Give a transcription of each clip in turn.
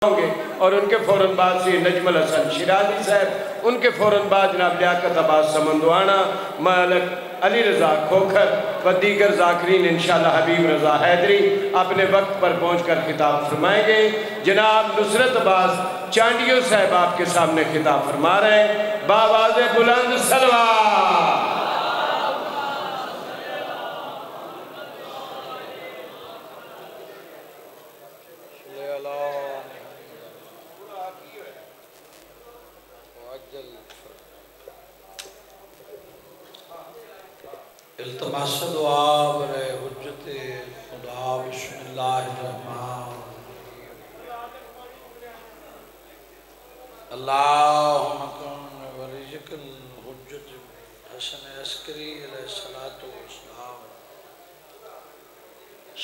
ہوں گے اور ان کے فوراً بعد سے نجم الحسن شیرازی صاحب، ان کے فوراً بعد جناب لیاقت عباس سمندوانا، ملک علی رضا کھوکھر و دیگر ذاکرین انشاءاللہ حبیب رضا حیدری اپنے وقت پر پہنچ کر خطاب فرمائیں گے۔ جناب نصرت عباس چانڈیو صاحب آپ کے سامنے خطاب فرما رہے ہیں، بآواز بلند صلوات۔ التماس دعا برے حجت خدا بسم اللہ الرحمن اللہم کن ورزق الحجت حسن عسکری علیہ السلام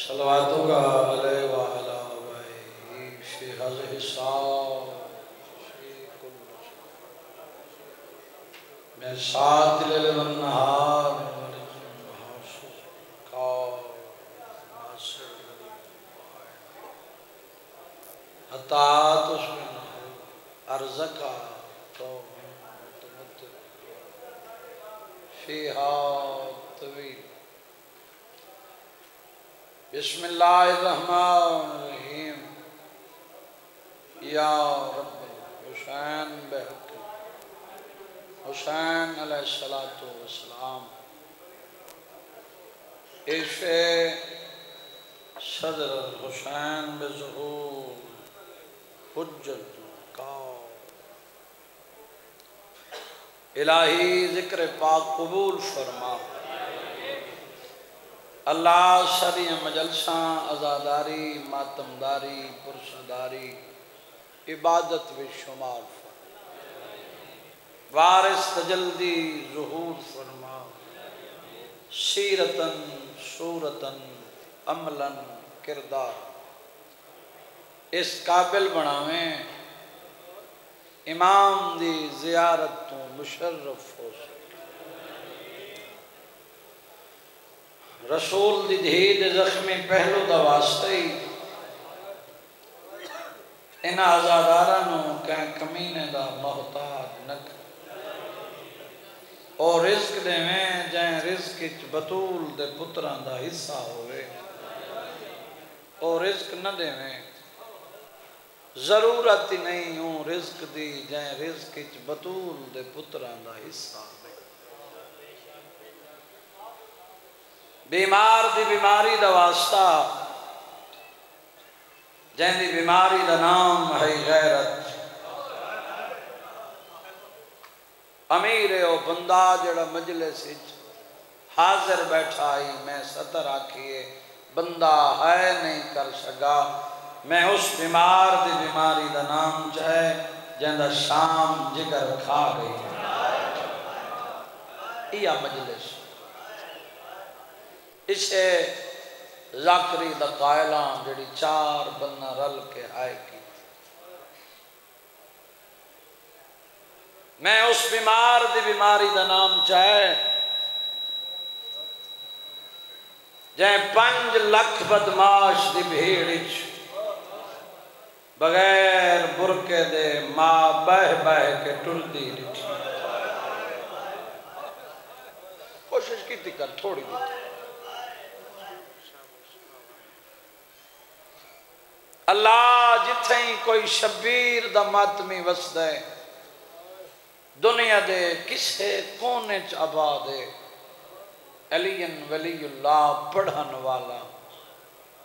صلواتوں کا علیہ وعلا وعی فی حضر حساب فی کل میں ساتھ لیل والنہار عطاعت اس میں نہ ہو ارزقہ تو متمت فیہا طویل بسم اللہ الرحمن الرحیم یا رب حسین بحق حسین علیہ السلام عشق صدر حسین بظہور حجت کا الہی ذکر پاک قبول فرما اللہ سری مجلساں عزاداری ماتمداری پرسداری عبادت و شمار فرما وارث تجلدی ظہور فرما سیرتن صورتن عملاً کردار اس قابل بناویں امام دی زیارت تو مشرف ہو سکے رسول دی دھید زخمی پہلو دا واسطے ان آزادارانوں کہیں کمینے دا محتاج نک اور رزق دے میں جائیں رزق اچ بطول دے پتران دا حصہ ہوئے اور رزق نہ دے میں ضرورت ہی نہیں ہوں رزق دی جائیں رزق اچ بطول دے پتران دا حصہ ہوئے بیمار دی بیماری دا واسطہ جائیں دی بیماری دا نام ہے غیرت امیر او بندہ جڑا مجلس حاضر بیٹھا ہی میں سطر آکھئے بندہ ہے نہیں کر سکا میں اس بیمار دی بیماری دا نام چاہے جہاں شام جگر کھا گئی یہ مجلس اسے ذاکری دا قائلان جڑی چار بننا رل کے آئے کی میں اس بیمار دی بیماری دا نام چاہے جائیں 5 لکھ بدماش دی بھیڑچ بغیر برکے دے ماں بہ کے ٹردی رٹھی کوشش کی تھی کر تھوڑی بھی اللہ جتھیں کوئی شبیر دا ماتمی وسدے دنیا دے کسے کونے چابا دے علی ولی اللہ پڑھن والا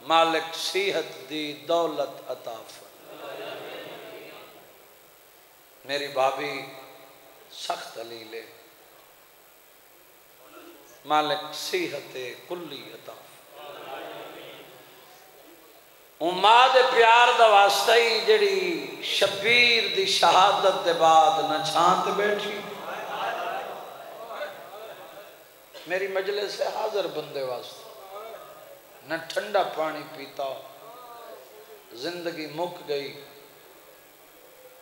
مالک صحت دی دولت عطا فرما میری بابی سخت علیلے مالک صحت کلی عطا اماد پیار دا واسطہ ہی جڑی شبیر دی شہادت دے بعد نہ چھانت بیٹھی میری مجلس سے حاضر بندے واسطہ نہ ٹھنڈا پانی پیتا زندگی مک گئی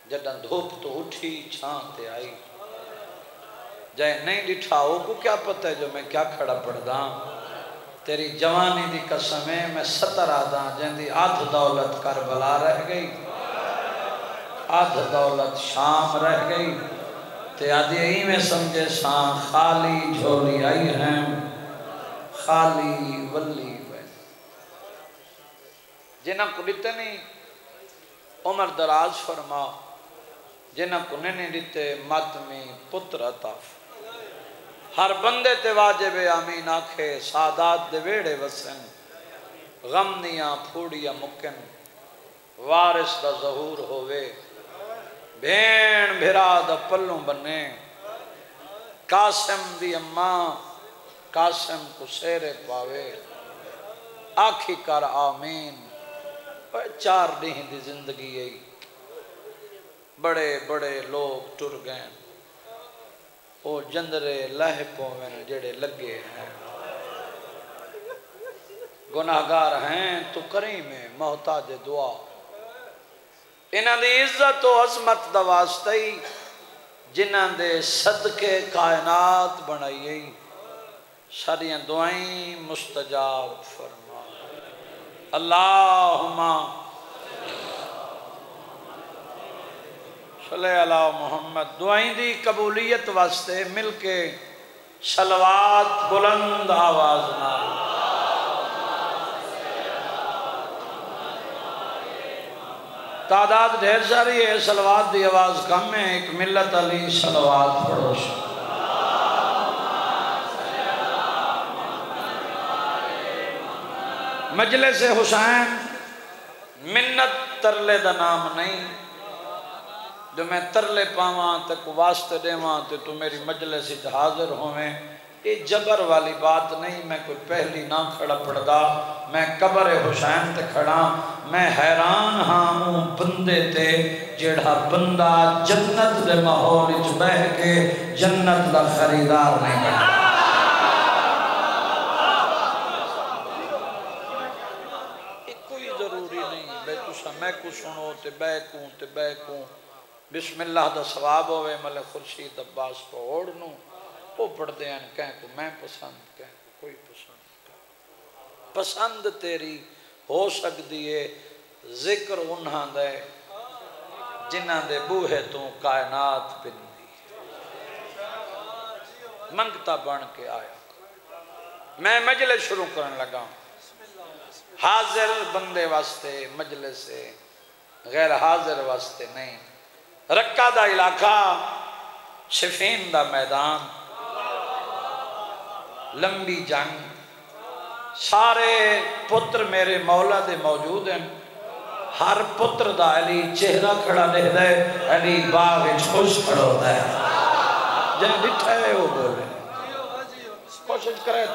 جدہ دھوپ تو اٹھی چھانتے آئی جائے نہیں ڈٹھا ہو کو کیا پتہ ہے جو میں کیا کھڑا پڑھ دا تیری جوانی دی قسم ہے میں 17 آدھا جن دی آدھ دولت کربلا رہ گئی آدھ دولت شام رہ گئی تے آدھی ہی میں سمجھے سان خالی جھولی آئی ہیں خالی ولی بے جنہ کو دیتے نہیں عمر دراز فرما جنہ کو نہیں دیتے ماتمی پتر عطا ہر بندے تے واجب آمین آکھے سادات دے ویڑے وسن غمنیاں پھوڑیاں مکن وارث دا ظہور ہوئے بھین بھرا دا پلوں بنے قاسم دی اماں قاسم کو سیرے پاوے آکھی کر آمین چار دیں دی زندگی ہے بڑے بڑے لوگ ٹر گئے وہ جندرے لہ پویں جڑے لگے ہیں گناہگار ہیں تو کریم محتاج دعا انہاں دی عزت و عظمت دا واسطہ ہی جنہاں دے صدقے کائنات بنائی ساریاں دعائیں مستجاب فرما اللہم صلی اللہ محمد دعائیں دی قبولیت واسطے مل کے صلوات بلند آواز نہ تعداد ڈھیر ساری ہے صلوات دی آواز کم ہے ایک ملت علی صلوات پڑھوش مجلس حسین منت ترلے دا نام نہیں جو میں ترلے پاواں تے کو واسطے دیواں تے تو میری مجلس حاضر ہوئیں یہ جبر والی بات نہیں میں کوئی پہلی نہ کھڑا پڑدا میں قبر حسین تے کھڑا میں حیران ہاں بندے تے جیڑا بندہ جنت دے ماحول وچ بہ کے جنت دا خریدار نہیں بنا کوئی ضروری نہیں بے تسا میں کو سنو تے بے کوں بسم اللہ دا ثواب ہوئے ملک خورشید عباس پہوڑ نو وہ پڑھتے ہیں کہیں کو میں پسند کہیں کو کوئی پسند تیری ہو سکتی ہے ذکر انہاں دے جنہاں دے بوہے تو کائنات بندی منگتا بن کے آیا میں مجلس شروع کرنے لگا حاضر بندے واسطے مجلس سے غیر حاضر واسطے نہیں رکا دا علاقہ صفین دا میدان لمبی جنگ سارے پتر میرے مولا دے موجود ہیں ہر پتر دا علی چہرہ کھڑا لے دے علی باغ خوش کھڑا ہوتا ہے جن بٹھا ہے وہ بولے کوشش کرے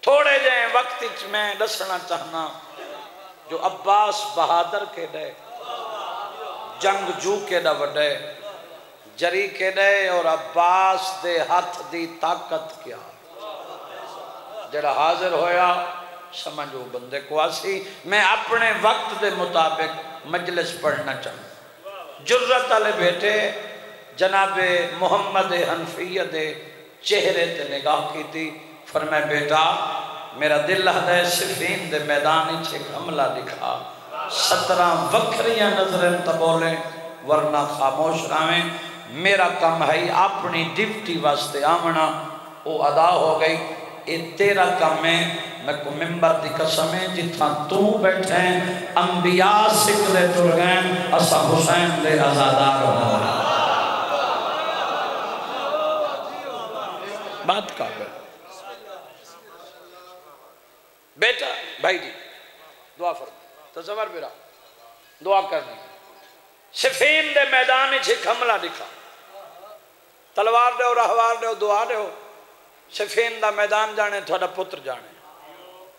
تھوڑے جائیں وقت میں دسنا چاہنا جو عباس بہادر کے دے جنگ جو کے دا وڈے جری کے دے اور عباس دے ہاتھ دی طاقت کیا جڑا حاضر ہویا سمجھو بندے کو آسی میں اپنے وقت دے مطابق مجلس پڑھنا چاہوں جرت علی بیٹے جناب محمد حنفیہ دے چہرے تے نگاہ کی تھی فرمائے بیٹا میرا دل ہے صفین دے میدانی چھے حملہ دکھا 17 وکھریاں نظریں تبولیں ورنہ خاموش رہاں میرا کم ہے اپنی ڈیوٹی واسطے آمنا وہ ادا ہو گئی یہ تیرا کم ہے میں کو ممبر دی قسم ہے جتنا تو بیٹھے ہیں انبیاء سکلے تر گئے اسا حسین دے ازادار ہو بات قابل بیٹا بھائی جی دعا فرما تصور بھی رہا دعا کرنی صفین دے میدان چھک حملہ دکھا تلوار دے ہو رہوار دے ہو دعا دے ہو صفین دا میدان جانے تھوڑا پتر جانے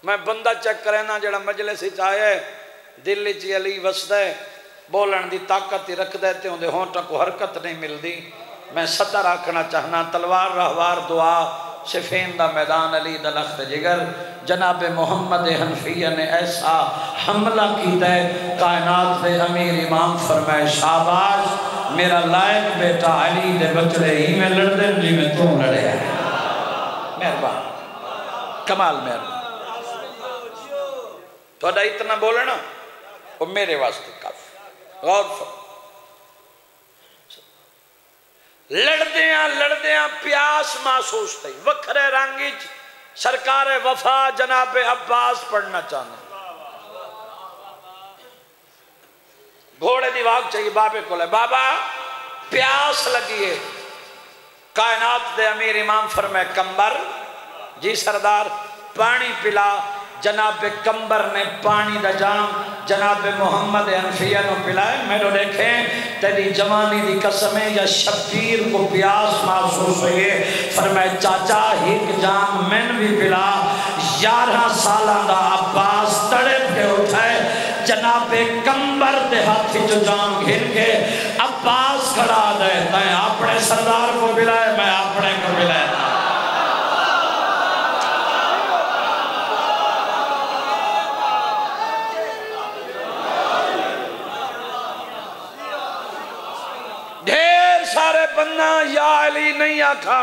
میں بندہ چیک کرینا جڑا مجلس ہی چاہے دلی چی علی وسدے بولن دی طاقت ہی رکھ دیتے ہوں دے ہونٹا کو حرکت نہیں مل دی میں سطر آکھنا چاہنا تلوار رہوار دعا صفین دا میدان علی دا لخت جگر جناب محمد حنفیہ نے ایسا حملہ کی دے کائنات دے امیر امام فرمائے شاباش میرا لائق بیٹا علی دے بچڑے ہی میں لڑ دیں جی میں تو لڑے ہیں مہربان کمال مہربان تو ادا اتنا بولنا وہ میرے واسطے کافی غور فرمائیں، لڑدیاں پیاس محسوس تھی، وکھرے رنگی سرکار وفا جناب عباس پڑھنا چاہنا، گھوڑے دی واگ چاہیے بابے کو لے، بابا پیاس لگی ہے، کائنات دے امیر امام فرمائے کمبر، جی سردار پانی پلا، جناب کمبر نے پانی دا جام جناب محمد حنفیہ نو پلائے، میں نے دیکھیں تیری جوانی دی قسمیں یا شبیر کو پیاس محسوس ہوئے، فرمائے چاچا ایک جام میں بھی پلا، 11 سالہ دا عباس تڑپ کے اٹھائے، جناب کمبر دے ہاتھی جو جام گھر کے عباس کھڑا دے، میں اپنے سردار کو پلائے، میں اپنے کو پلائے، بندہ یا علی نہیں آکھا،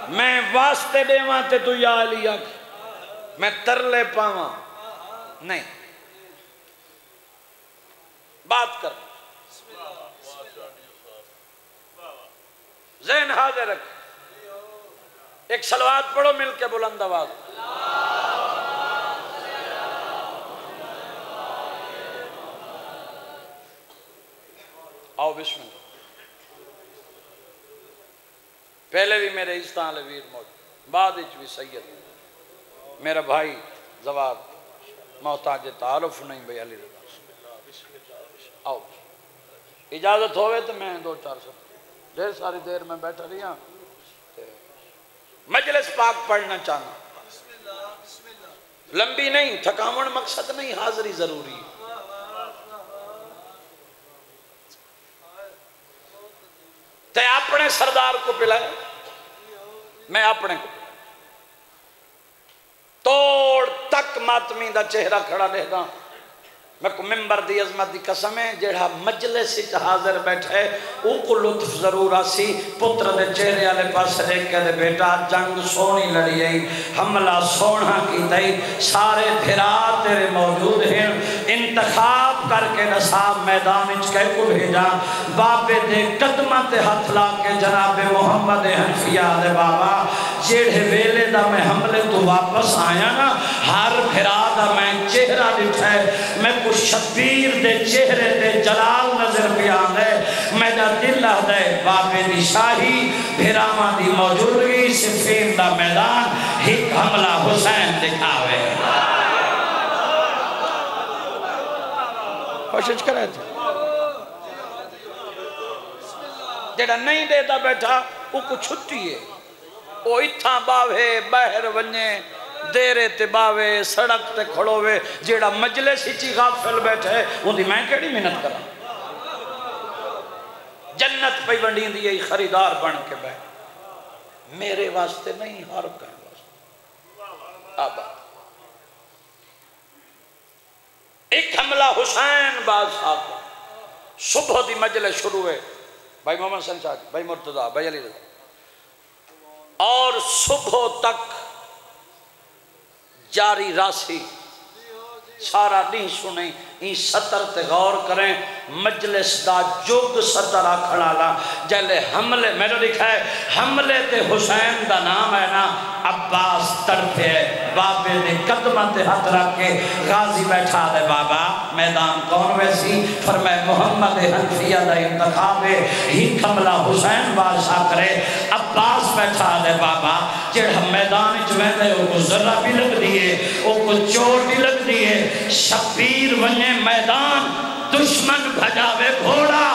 میں واسطے دے وانتے تو یا علی آکھا، میں ترلے پاواں نہیں، بات کر، ذہن حاضر رکھ، ایک صلوات پڑھو مل کے بلند آواز، آؤ بسم اللہ، پہلے بھی میرے استعال ویر موجود، بعد اچھ بھی سید میرا بھائی زواد محتاج تعارف نہیں بھئی علی رضا، آؤ اجازت ہوئے تو میں 2-4 سب ڈھیر ساری دیر میں بیٹھا رہا مجلس پاک پڑھنا چاہنا، لمبی نہیں، تھکاون مقصد نہیں، حاضری ضروری، تے اپنے سردار کو پلائے، میں اپنے کو پلائے، توڑ تک ماتمی دا چہرہ کھڑا دے دا، میں کو ممبر دی عظمت دی قسم ہے، جیڑا مجلس حاضر بیٹھے او کو لطف ضرور آسی، پتر دے چہرے آلے پاس دیکھ کے دے بیٹا جنگ سونی لڑی ہے، حملہ سونا کی دئی، سارے بھرا تیرے موجود ہیں، انتخاب کر کے نصاب میدان اچھ کے کو بھیجا، بابے دے قدمت ہاتھ لا کے جناب محمد حنفیہ دے بابا، جیڑے ویلے دا میں حملے تو واپس آیا نا، ہر بھرا دا میں چہرہ دکھائے، میں کو شبیر دے چہرے دے جلال نظر پیان ہے، میں دا دل دے بابے دی شاہی بھراما دی موجودگی صفین دا میدان ایک حملہ حسین دکھاوے، کوشش کرے تھے، جیڑا نہیں دیتا بیٹھا وہ کو چھٹی ہے، وہ اتھا باوے بہر ونجے دیرے تے باوے سڑک تے کھڑوے، جیڑا مجلس ہی غافل بیٹھے ان دی میں کیڑی محنت کرا، جنت پہ ونڈی دی خریدار بن کے بیٹھ، میرے واسطے نہیں ہر کہیں واسطے، آباد ایک حملہ حسین بادشاہ کو، صبح دی مجلس شروع ہوئے، بھائی محمد حسن شاہ، بھائی مرتضیٰ، بھائی علی رضا، اور صبح تک جاری راسی، سارا نہیں سنیں، این سطر تے غور کریں، مجلس دا جگ سطر آکھڑا لا، جلے حملے، میں نے لکھا ہے حملے تے حسین دا نام ہے نا، عباس تڑپے ہے، بابے دے قدمہ تے ہاتھ رکھ کے غازی بیٹھا دے بابا، میدان کون ویسی، فرمائے محمد حنفیہ دا انتخاب ہے، ہی حملہ حسین بادشاہ کرے، عباس بیٹھا دے بابا، جڑ ہم میدان چویں دے او کو ذرہ بھی لگ دیئے، او کو چوٹ بھی لگ دیئے، شبیر ونجے میدان، دشمن بھجاوے گھوڑا،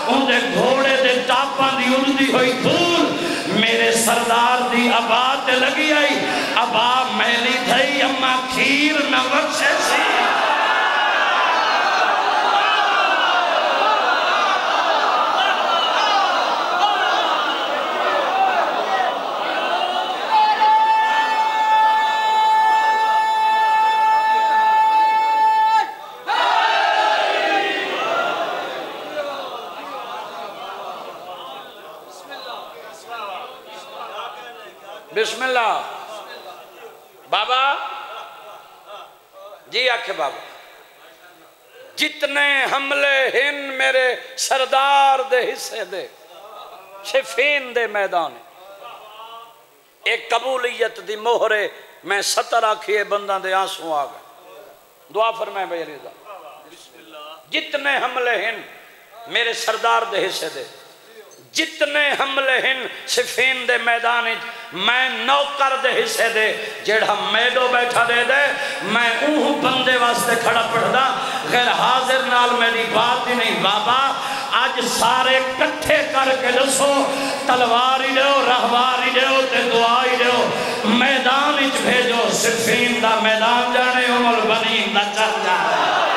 ان دے گھوڑے دے ٹاپاں دی اڑدی ہوئی دھول، میرے سردار دی آباد لگی آئی، آباد میلی تھئی اما کھیر نہ وقشے سی، بسم اللہ، بابا جی آکھے بابا، جتنے حملے ہن میرے سردار دے حصے دے صفین دے میدان ایک قبولیت دی مہرے میں 70 آکھیے بندہ دے آنسوں آگئے دعا فرمائے بھائی رضا جتنے حملے ہیں میرے سردار دے حصے دے جتنے حملے ہیں صفین دے میدان میں نوکر دے حصے دے جیڑا میڈو بیٹھا دے دے میں اوہ بندے واسطے کھڑا پڑھ دا غیر حاضر نال میری بات ہی نہیں بابا آج سارے کٹھے کر کے دسو تلواری دیو رہواری دیو تے دعائی دیو میدان اچ بھیجو صفین دا میدان جانے عمر بنی دا چل جانے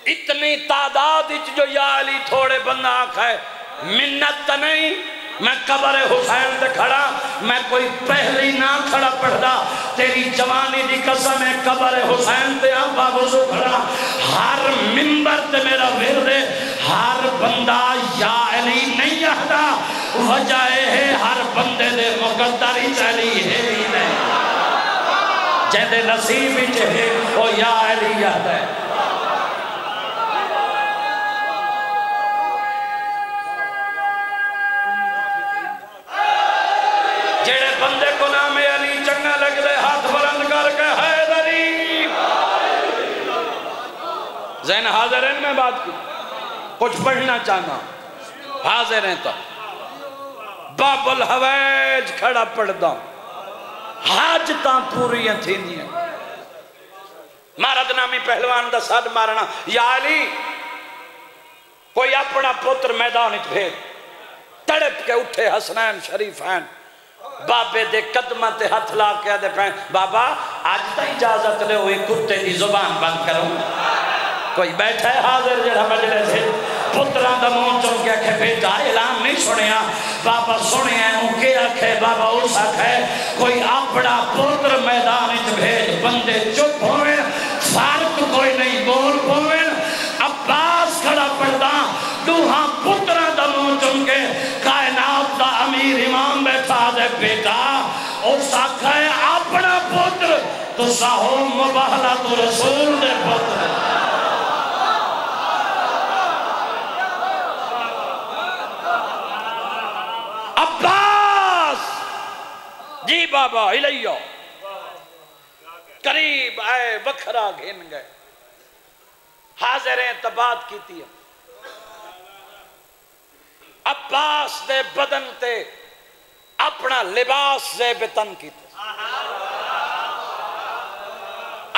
اتنی تعداد جو یا علی تھوڑے بندہ آنکھا ہے منت نہیں میں قبر حسین دے کھڑا میں کوئی پہلی نہ کھڑا پڑھدا تیری جوانی دی قسم ہے قبر حسین دے آبا وضو کھڑا ہر منبر تے میرا وردے ہر بندہ یا علی نہیں آہدا وجہ ہے ہر بندے دے مقدری چلی ہے ہی نہیں جہدے نصیب ہی چہے وہ یا علی آہدا ہے جیڑے بندے کو نام علی چنگا لگ دے ہاتھ بلند کر کے حیدری ذہن حاضر ہیں میں بات کی کچھ پڑھنا چاہنا حاضر ہیں تو باب الحویج کھڑا پڑھ دا حاجتاں پوری ہیں تھی نہیں مارد نامی پہلوان دا ساتھ مارنا یا علی کوئی اپنا پتر میدان بھیج تڑپ کے اٹھے حسنین شریفین بابے دے قدمہ تے ہاتھ لا کے آدھے پہن بابا آج تا اجازت لے ہوئی کتے دی زبان بند کروں کوئی بیٹھا ہے حاضر جڑا مجلے سے پتران دا مون چون کے آکھے بیٹا اعلان نہیں سنیا بابا سنیا ہے ان کے آکھے بابا اس آکھے کوئی اپنا پتر میدان اچھ بھیج بندے چپ ہوئے فارق کوئی نہیں بول ہوئے عباس کھڑا پڑھدا دوہاں پتران دا مون چون کے کائنات دا امیر امام بیٹھا دے بیٹا اس آکھا ہے اپنا پتر تو ساہو مباہلہ تو رسول دے پتر عباس جی بابا الیو قریب آئے وکھرا گھن گئے حاضریں تبات کی تھی عباس دے بدن تے اپنا لباس زیبتن کی تھی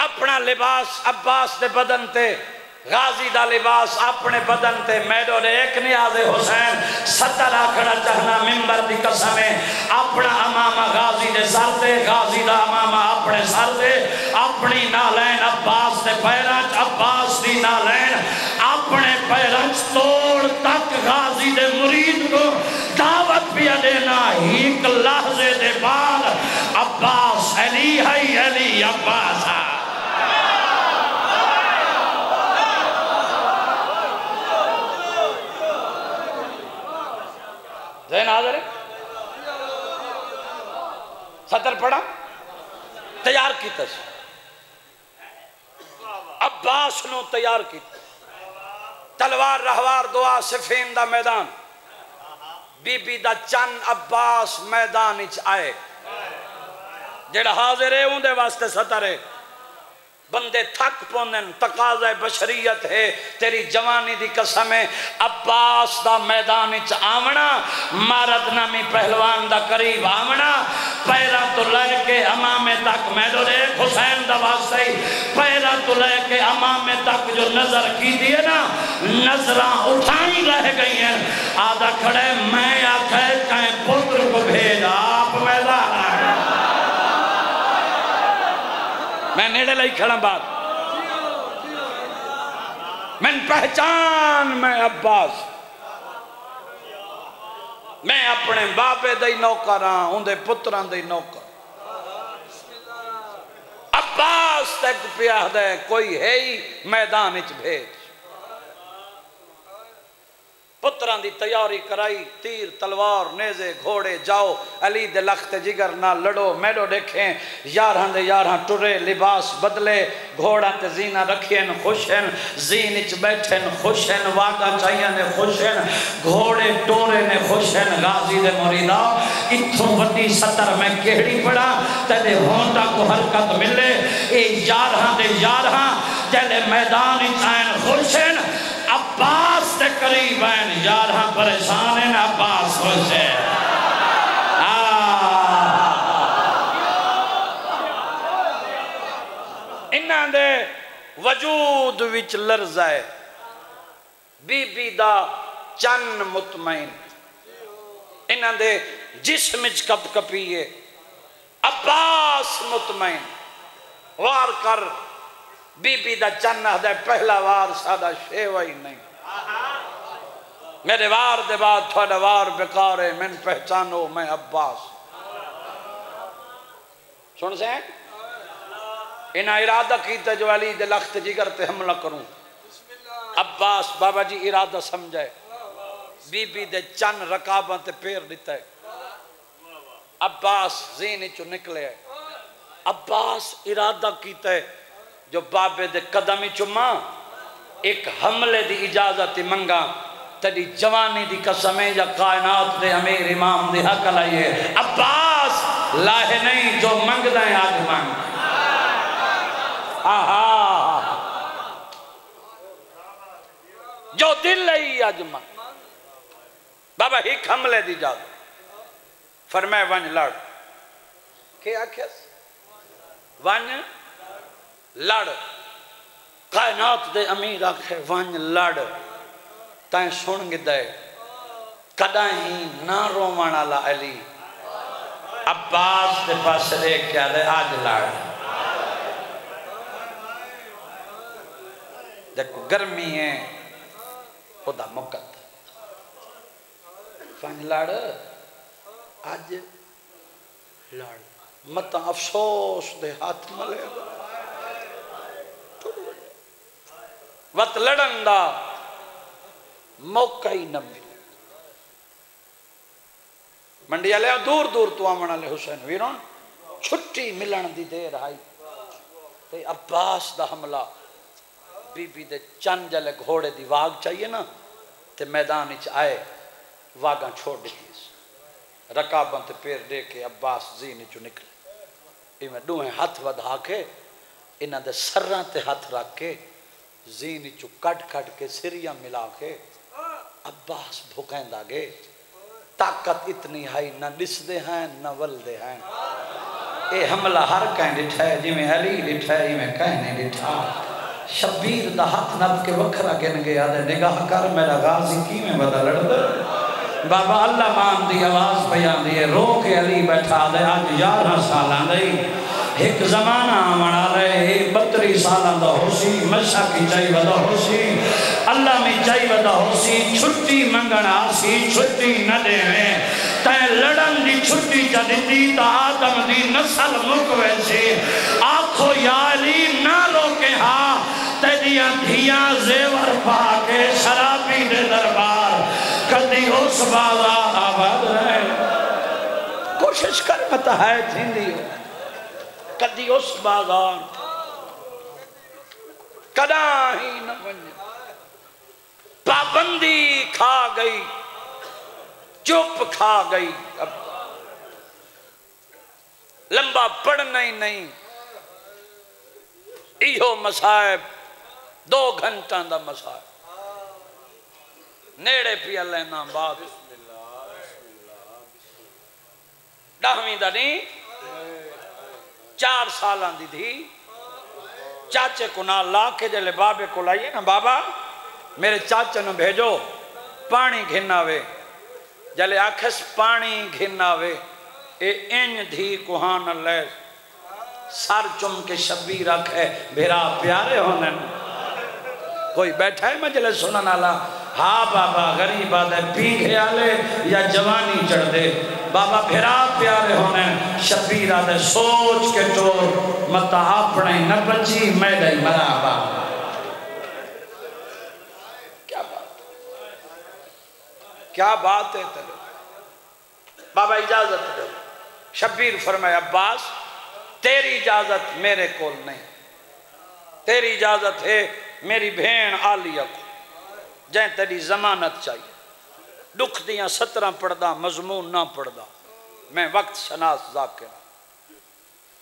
اپنا لباس عباس دے بدن تے غازی دا لباس اپنے بدن تے میڈو نے ایک نیاز حسین 70 آکھڑا چہنا ممبر دی قسمیں اپنا امامہ غازی دے سر دے غازی دا امامہ اپنے سر دے اپنی نالین عباس دے پیرانچ عباس دی نالین اپنے پیرانچ توڑ تک غازی دے مرید کو دعوت پیا دینا ایک لحظے دے بعد عباس علی ہے علی عباس ہے ذہن حاضر ہے سطر پڑھا تیار کی تس عباس نو تیار کی تلوار رہوار دعا صفین دا میدان بی بی دا چن عباس میدان اچ آئے جڑا حاضر ہے ان دے واسطے سطر ہے بندے تھک پوندن تقاضہ بشریت ہے تیری جوانی دی قسمیں عباس دا میدان اچ آمنا مارد نامی پہلوان دا قریب آمنا پیرا تو لے کے امامے تک میدو دے حسین دا واسطے پیرا تو لے کے امامے تک جو نظر کی دیئے نا نظران اٹھائی رہ گئی ہیں آدھا کھڑے میں آکھے کہیں پتر کو بھیجا آپ میدان آئے میں نیڑے لئی کھڑا بات میں پہچان میں عباس میں اپنے باپے دے نوکر ہاں ان دے پتران دے نوکر عباس عباس تک پیاہ دے کوئی ہے ہی میدان اچ بھیج پتران دی تیاری کرائی تیر تلوار نیزے گھوڑے جاؤ علی دے لخت جگر نہ لڑو میڈو دیکھیں یارہاں دے یارہاں ٹرے لباس بدلے گھوڑا تے زینہ رکھیں خوشن زین اچ بیٹھیں خوشن واقع چاہیے نے خوشن گھوڑے ٹورے نے خوشن غازی دے مریدہ اتھوں وڈی سطر میں کہڑی پڑا تیرے ہونٹا کو حرکت ملے اے یارہاں دے یارہاں جلے میدان اچھائیں خوشن عباس تے قریب ہیں یارہاں پریشان ہیں عباس خوش ہے انہاں دے وجود وچ لرزائے بی بی دا چن مطمئن انہاں دے جسم وچ کپ کپیے عباس مطمئن وار کر بی بی دا چنہ دے پہلا وار سادہ شیوہ ہی نہیں میرے وار دے بعد تھوڑا وار بکارے من پہچانو میں عباس سن سے ہیں انہا ارادہ کیتا جو علی دے لخت جگر تے حملہ کروں عباس بابا جی ارادہ سمجھائے بی بی دے چن رکاباں تے پیر دیتا ہے عباس زینی چو نکلے ہے عباس ارادہ کیتا ہے جو بابے دے قدمی چماں ایک حملے دی اجازت منگا تیری جوانی دی قسمیں یا کائنات دے امیر امام دے حق لائیے عباس لاہے نہیں جو منگ دائیں آج منگ جو دل لئی آج منگ بابا ایک حملے دی اجازت فرمائے ونج لڑ کیا کیس ونج لڑ کائنات دے امیر آکھے ونج لڑ تائیں سن گدے کدائیں نہ رومانا لا علی عباس دے پاس ایک کیا دے آج لڑ دیکھو گرمی ہے خدا مقد ونج لڑ آج لڑ متا افسوس دے ہاتھ ملے وقت لڑن دا موقع ہی نہ ملے منڈیا لے دور دور تو آمنا لے حسین ویرون چھٹی ملن دی دیر آئی تے عباس دا حملہ بی بی دے چند جلے گھوڑے دی واگ چاہیے نا تے میدان اچ آئے واگاں چھوڑ دیتی رکاباں تے پیر دے کے عباس زین چو نکلے میں دوہیں ہاتھ ودھا کے انہاں دے سراں تے ہاتھ رکھ کے زین چو کٹ کٹ کے سریاں ملا کے عباس بھوکیں دا گے طاقت اتنی ہائی نہ نس دے ہیں نہ ول دے ہیں اے حملہ ہر کہیں ڈٹھا ہے جی میں علی ڈٹھا ہے جی میں کہنے ڈٹھا شبیر دا ہاتھ نب کے وکھرا گن گیا دے نگاہ کر میرا غازی کی میں بدا لڑ دے بابا اللہ مان دی آواز بیان دی رو کے علی بیٹھا دے آج 11 سالان دی ایک زمانہ آمنا رہے 32 سالان دا ہو سی مشا کی چاہی ودا ہو سی اللہ میں چاہی ودا ہو سی چھٹی منگنا سی چھٹی نہ دے میں تائیں لڑن دی چھٹی جا دیتی تا آدم دی نسل مکوے سے آنکھو یا علی نہ روکے ہاں تیدیاں دھیاں زیور پاکے شرابی دے دربار کدی اس بازار آباد رہے کوشش کر متا ہے تھیندی ہو کدی اس بازار کدا ہی نہ بنی پابندی کھا گئی چپ کھا گئی اب لمبا پڑھنا ہی نہیں ایہو مسائب 2 گھنٹہ دا مسائب نیڑے پی اللہ نام بات 10ویں دا نہیں 4 سالان دی تھی چاچے کو نہ لا کے جلے بابے کو لائیے نا بابا میرے چاچے نے بھیجو پانی گھناوے جلے آکھس پانی گھناوے اے انج دھی کوہان اللہ سار چم کے شبیر رکھے بھیرا پیارے ہونے کوئی بیٹھا ہے مجلے سنن آلا ہاں بابا غریب آدھے پینکھے آلے یا جوانی چڑھ دے بابا بھرا پیارے ہونے شبیر آدھے سوچ کے ٹور متا اپنے نہ بچی میڈے مرا بابا کیا بات ہے تلے بابا اجازت دے شبیر فرمائے عباس تیری اجازت میرے کول نہیں تیری اجازت ہے میری بھین عالیہ کو جائیں تیری ضمانت چاہیے دکھ دیاں 17 پڑھدا مضمون نہ پڑھدا میں وقت شناس ذاکر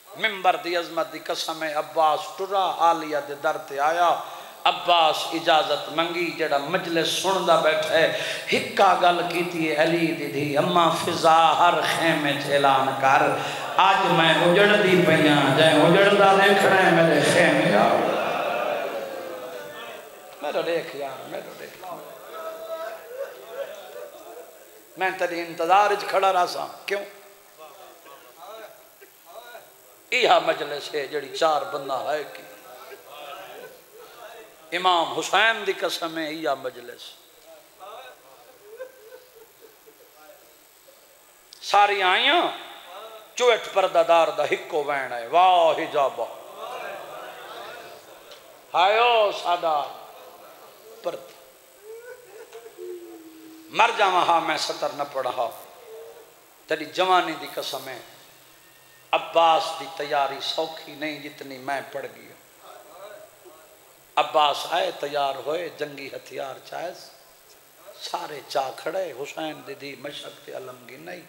ممبر دی عظمت دی قسم ہے عباس ٹرا عالیہ دے در تے آیا عباس اجازت منگی جڑا مجلس سندا بیٹھا ہے ہکا گل کیتی ہے علی دی دی اما فضا ہر خیمے اعلان کر آج میں اجڑ دی پیاں جائیں اجڑدا دیکھنا ہے میرے خیمے آؤ میرا دیکھ یار میرا دیکھ میں تیری انتظار اچ کھڑا رہا سا کیوں ایہا مجلس ہے جڑی 4 بندہ ہے کی امام حسین دی قسم ہے ایہا مجلس ساری آئیاں چوٹ پردہ دار دا ہکو وین ہے واہ حجابہ ہائیو سادہ پرد مر جا وہاں میں سطر نہ پڑھا تیری جوانی دی قسم ہے عباس دی تیاری سوکھی نہیں جتنی میں پڑھ گئی عباس آئے تیار ہوئے جنگی ہتھیار چاہے سارے چاہ کھڑے حسین دی دی مشق علمگی نہیں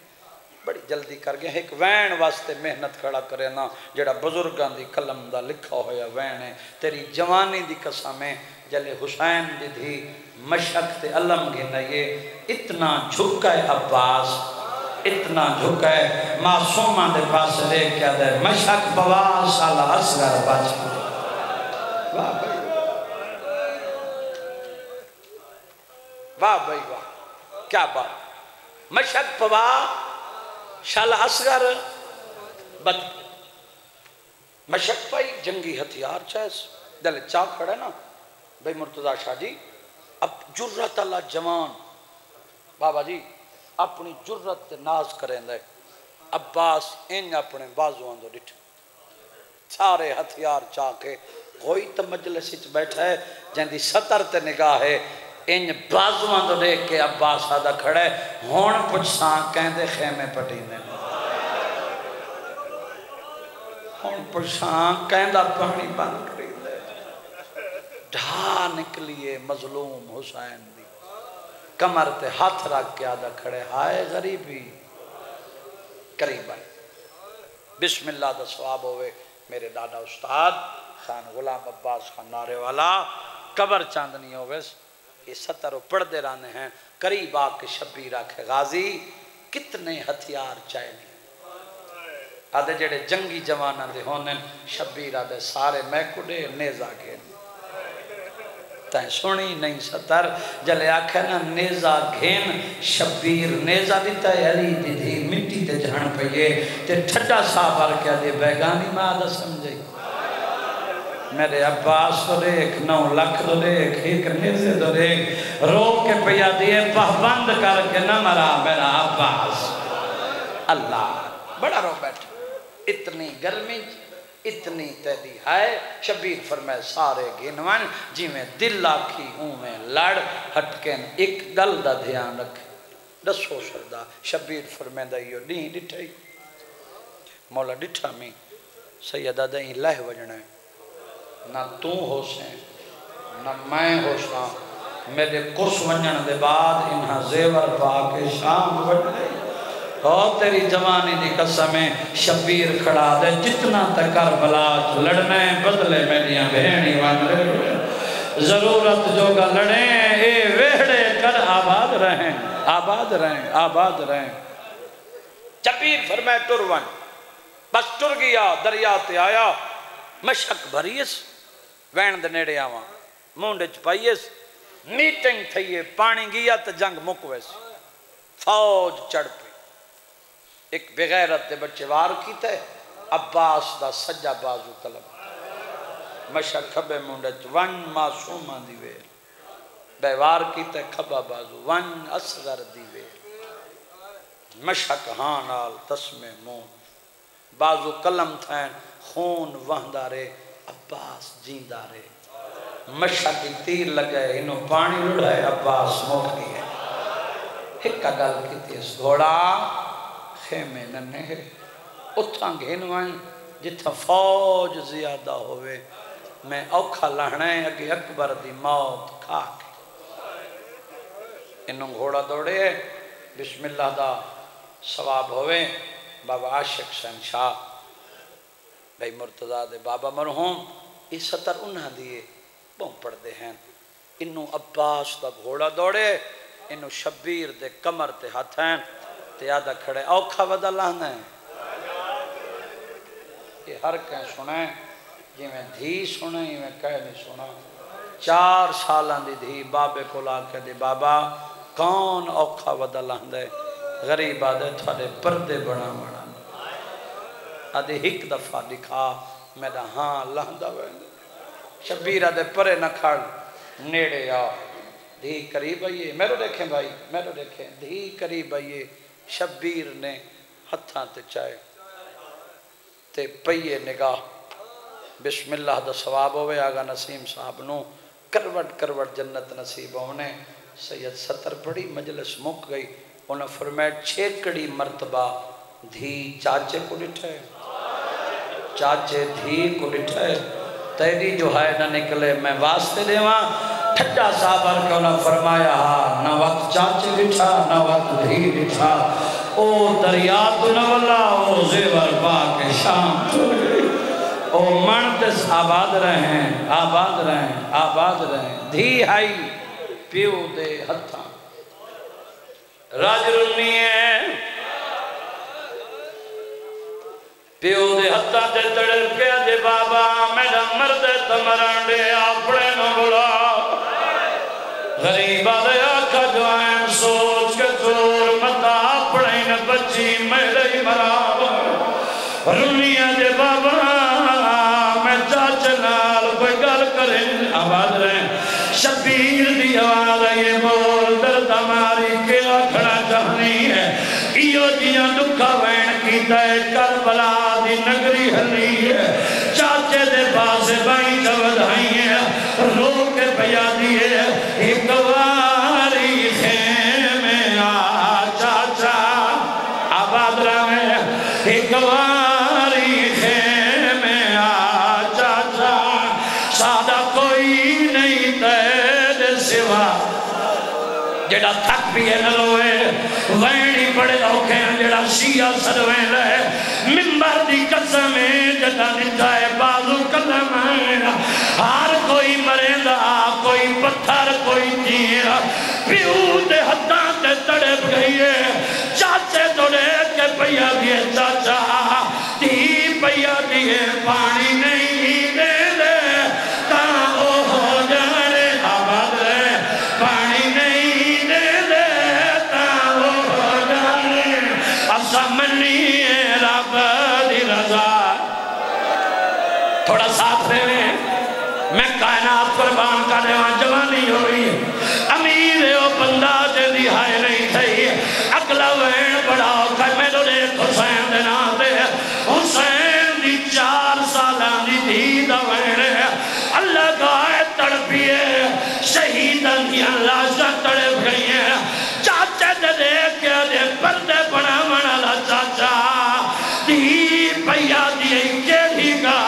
بڑی جلدی کر گئے ایک وین واسطے محنت کھڑا کرے نا جڑا بزرگاں دی قلم دا لکھا ہویا وین ہے تیری جوانی دی قسم ہے جلے حسین دی دی مشق علمگی نہیں اتنا جھکا ہے عباس اتنا جھکا ہے معصومہ دے پاس لے کیا دے مشق بوا سالہ اصغر باچ واہ بھائی واہ بھائی واہ کیا بات مشق بوا شالہ اصغر بد مشق پائی جنگی ہتھیار چاہیس دل چاہ کھڑے نا بھائی مرتضی شاہ جی اب جرت اللہ جوان بابا جی اپنی جرت ناز کریں دے عباس ان اپنے بازوان دو ڈٹھ سارے ہتھیار چاہ کے کوئی تو مجلس اچ بیٹھا ہے جن دی سطر تے نگاہ ہے ان بازوان دو دیکھ کے عباس آدھا کھڑے ہون پچھ سان کہیں دے خیمے پٹینے ہون پچھ سان کہیں دا پانی بند کری دے ڈھا نکلیے مظلوم حسین دی کمر تے ہاتھ رکھ کے آدھا کھڑے ہائے غریبی قریب آئے بسم اللہ دا ثواب ہوئے میرے دادا استاد خان غلام عباس خان نارے والا قبر چاندنی ہوئے یہ 17 پڑھتے رہنے ہیں قریب آ کے شبیر آکھے غازی کتنے ہتھیار چاہے نہیں آدھے جڑے جنگی جوانہ دے ہونے شبیر آدھے سارے میں کڑے نیزہ گئے تائیں سنی نہیں ستر جلے آکھے نا نیزہ گھین شبیر نیزہ دیتا ہے علی دی دی مٹی تے جہن پہیے تے ٹھڈا صاحب کیا دے بیگانی میں آدھا سمجھے میرے عباس تو دیکھ 9 لکھ تو دیکھ ایک نیزے تو دیکھ رو کے پہیا دیئے پہبند کر کے نہ مرا میرا عباس اللہ بڑا رو بیٹھا اتنی گرمی اتنی تیدی ہے شبیر فرمائے سارے گنوان جی میں دل آکھی ہوں میں لڑ ہٹکن ایک گل دا دھیان رکھے دسو سردہ شبیر فرمائے دا یہ نہیں ڈٹھا ہی مولا ڈٹھا میں سیدہ دا ہی لہ وجنا ہے نہ تو ہو سیں نہ میں ہو ساں میرے قرص ونجن دے بعد انہا زیور پاکے شام وجنے اور تیری جوانی دی قسمیں شبیر کھڑا دے جتنا تکر بلاچ لڑنے بدلے میلیاں بہنی وانڈے ضرورت جو گا لڑیں اے ویڑے کر آباد رہیں آباد رہیں آباد رہیں شبیر فرمائے ٹرون بس ٹر گیا دریا تے آیا مشک بھریس وین دے نیڑے آواں مونڈچ پائیس میٹنگ تھئیے پانی گیا تے جنگ مکویس فوج چڑھ پہ ایک بغیرت دے بچے وار کیتا ہے عباس دا سجا بازو طلب مشک کھبے مونڈچ ون معصومہ دیوے بے وار کیتا ہے کھبا بازو ون اصغر دیوے مشک ہاں نال تسمے موت بازو قلم تھین خون وہندہ رے عباس جیندہ رے مشک کی تیر لگے انہوں پانی لڑائے عباس موت گئے ایک گل کی اس گھوڑا خیمے ننے ہے اتھاں گھنوائیں جتھا فوج زیادہ ہوئے میں اوکھا لہنے اگے اکبر دی موت کھا کے انہوں گھوڑا دوڑے بسم اللہ دا ثواب ہوئے بابا عاشق سن شاہ بھائی مرتضیٰ دے بابا مرحوم یہ سطر انہاں دیئے بہت پڑھ دے ہیں انہوں عباس دا گھوڑا دوڑے انہوں شبیر دے کمر تے ہاتھ ہیں تے آدھا کھڑے اوکھا ودا لانا ہے یہ ہر کہیں سنیں جی میں دھی سنیں یہ میں کہہ نہیں سنا 4 سالان دی دھی بابے کو لا کے دے بابا کون اوکھا ودا لاندے غریب آدھے تھوڑے پردے بنا بنا آدھے ایک دفعہ دکھا میرا ہاں لاندہ ویندے شبیر آدھے پرے نہ کھڑ نیڑے آ دھی قریب آئیے میرے دیکھیں بھائی میرے دیکھیں دھی قریب آئیے شبیر نے ہتھاں تے چائے تے پئیے نگاہ بسم اللہ دا ثواب ہوئے آگا نسیم صاحب نو کروٹ کروٹ جنت نصیب ہونے سید ستر پڑی مجلس مک گئی انہوں فرمائے 6 مرتبہ دھی چاچے کو ڈٹھے چاچے دھی کو ڈٹھے تیری جو ہے نہ نکلے میں واسطے دے وہاں ٹھٹا صاحب کے انہوں فرمایا نہ وقت چاچے ڈٹھا نہ وقت دھی ڈٹھا او دریا تو نولا او زیور پاک شام تو او منتس آباد رہیں آباد رہیں آباد رہیں دھی آئی پیو دے ہتھاں راج رنی ہے پیو دے ہتھاں تے تڑل کے دے بابا میرا مرد تمران دے اپنے نو بلا غریبہ دے آکھا جو آئیں سوچ کے چور متا اپنے ن بچی میرے ہی مراب رنیاں دے بابا میں چاچے نال کوئی گل کریں آواز رہیں شبیر دی آواز یہ بول درد ہماری کے آکھنا چاہنی ہے ایو جیاں دکھا وین کی دے کربلا دی نگری ہلی ہے چاچے دے پاس بائی جود آئی ہے رو کے بیا دیئے ایک واری خیمے آ چاچا آباد رہے ایک واری خیمے آ چاچا سادہ کوئی نہیں تیرے سوا جڑا تھک بھی ہے نلوے وینی بڑے اوکے ہیں جڑا شیعہ سرویں لے ممبر دی قسمیں جڑا نجائے بازو قدم ہے ہر کوئی مرندہ کوئی پتھر کوئی جیرہ پیو دے ہتھاں تے تڑپ گئی ہے چاچے توڑے کے پیا دیئے چاچا تی پیا دیئے پانی نہیں دے دے تاں او ہو جانے آباد رہے پانی نہیں دے دے تاں او ہو جانے افسا منی رب دی رضا تھوڑا ساتھ دے میں کائنات قربان کا دیوان جوانی ہوئی امیر او بندہ جدی ہائے نہیں تھی اگلا وین بڑا ہوگا میں تو دیکھ حسین دینا دے حسین دی 4 سالان دی دید وین اللہ گائے تڑپیے شہیدن کی اللہ شاہ تڑپ گئی ہے چاچے دے دیکھ کے دے پردے بنا منالا چاچا دی پیا دی کے بھی گا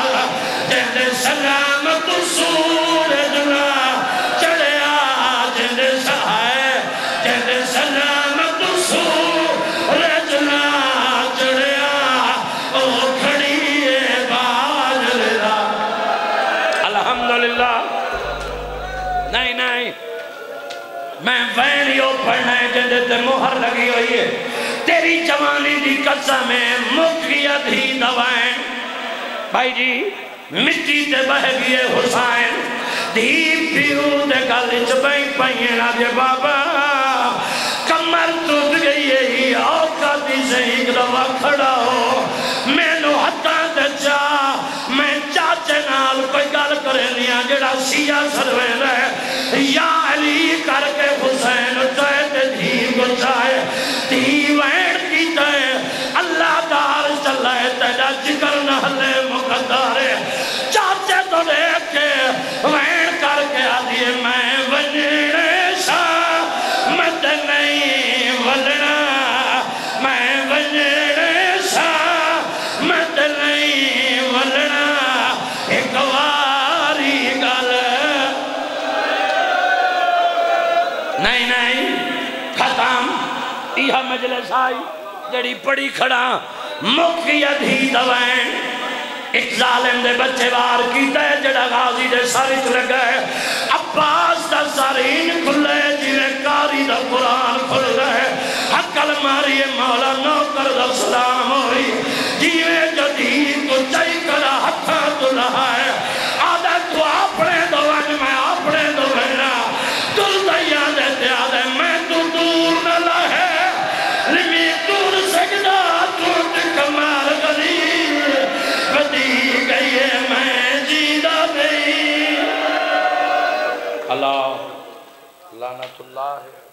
جیدے سلام تو سورجنا چڑے آج دے سہائے جیدے سلام تو سورجنا چڑے آج او کھڑی باز لدہ الحمدللہ نہیں نہیں میں وینیوں پڑھنے جیدے تے مہر لگی ہوئی ہے تیری جوانی دی قسمیں مکھیا دھی دوائیں بھائی جی مٹی تے بہ گئے حسین دھی پیو دے گلچ بھائی پہینا دے بابا کمر ٹوٹ گئی ہے آقا دی سے ایک دفعہ کھڑا ہو میں نو ہتھاں تے چاہ میں چاچے نال کوئی گل کرے نیا جڑا شیعہ سروے رہے یا علی کر کے حسین چاہے تے دھی کو چاہے دھی وین کی نو دیکھ کے وین کر کے آدھی میں وجنے سا مت نہیں ولنا میں وجنے سا مت نہیں ولنا ایک واری گل نہیں ختم یہ مجلس آئی جڑی پڑی کھڑا مکی ادھی دوائیں ایک ظالم دے بچے وار کیتا ہے جڑا غازی دے سارچ لگا ہے عباس دا سارین کھلے جیوے کاری دا قرآن کھل گئے حقل ماری مولا نوکر دا سلام ہوئی جیوے جدید کو چاہی کرا حقا تو رہا ہے آدھا تو اپنے دوائیں میں اپنے دوائیں دل دیا دیتے آدھے میں تو دور نہ لہے رمی دور سجدہ ٹوٹ کمال غلیل بدی گئی ہے میں جیدہ نہیں اللہ لعنت اللہ ہے